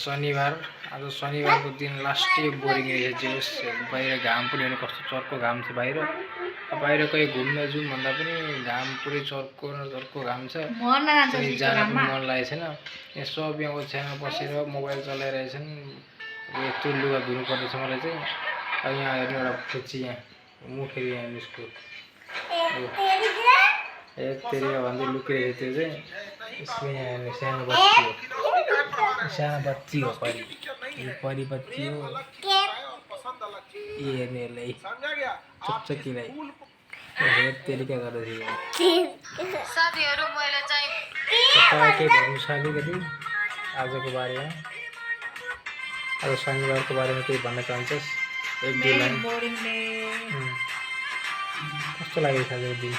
शनिबार आज शनिबारको दिन लास्टै बोरिङ रहेछ। बाहिर घाम पनि हेर्नु कस्तो चर्को घाम छ बाहिर। बाहिर कहीँ घुम्न जाउँ भन्दा पनि घाम पुरै चर्को घाम छ। कहीँ जान पनि मन लागेको छैन। यहाँ सब यहाँ ओछ्यानमा बसेर मोबाइल चलाइरहेछन्। यत्रो लुगा धुनु पर्दैछ मलाई चाहिँ। अब यहाँ हेर्नु एउटा फुच्ची यहाँ मुखेर यहाँ निस्क्यो। तेरिया भन्दै लुकिरहेको त्यो चाहिँ यसको यहाँ हेर्नु सानो बच्ची हो। सानो बच्ची हो परी। यो परी बच्ची हो। ये हेर्नेलाई चकचकीलाई हेर तेरिका गरेर साथीहरु मैले चाहिँ तपाईकै भन्नु छ अलिकति आजको बारेमा। आज शनिबारको बारेमा केही भन्न चाहन्छस्? एक दुई लाइन। कस्तो लाग्यो आजको दिन?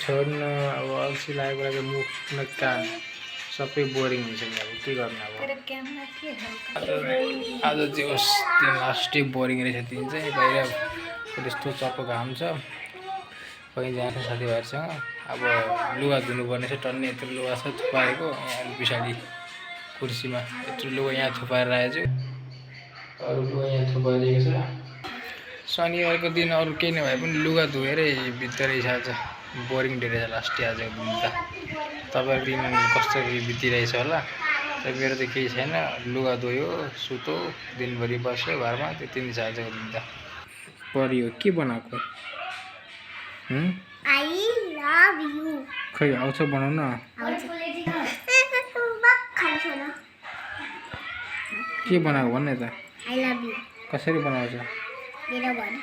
छोड्न अब अल्छी लागेको लागि मुख न कान सबै बोरिङ हुन्छ नि। अब के गर्नु अब आज चाहिँ होस् त्यो लास्टै बोरिङ रहेछ दिन चाहिँ। बाहिर त्यस्तो चप्पो घाम छ। कहीँ जान्छ साथीभाइहरूसँग। अब लुगा धुनुपर्ने छ। टन्ने यत्रो लुगा छ थुपारेको यहाँ पछाडि कुर्सीमा। यत्रो लुगा यहाँ थुपारेर आएछु। अरू लुगा यहाँ थुपारिएको छ। शनिबारको दिन अरू केही नभए पनि लुगा धोएरै भित्रै छ। आज बोरिङ डे रहेछ लास्टै आजको दिन त। तपाईँको दिन कसरी बितिरहेछ होला? तर मेरो त केही छैन। लुगा धोयो सुतो दिनभरि बस्यो घरमा त्यति नै छ आजको दिन त। परियो के बनाएको? I love you. खै आउँछ बनाउन? के बनाएको भन्ने त? आई लभ यु कसरी बनाउँछ? मेरो भन।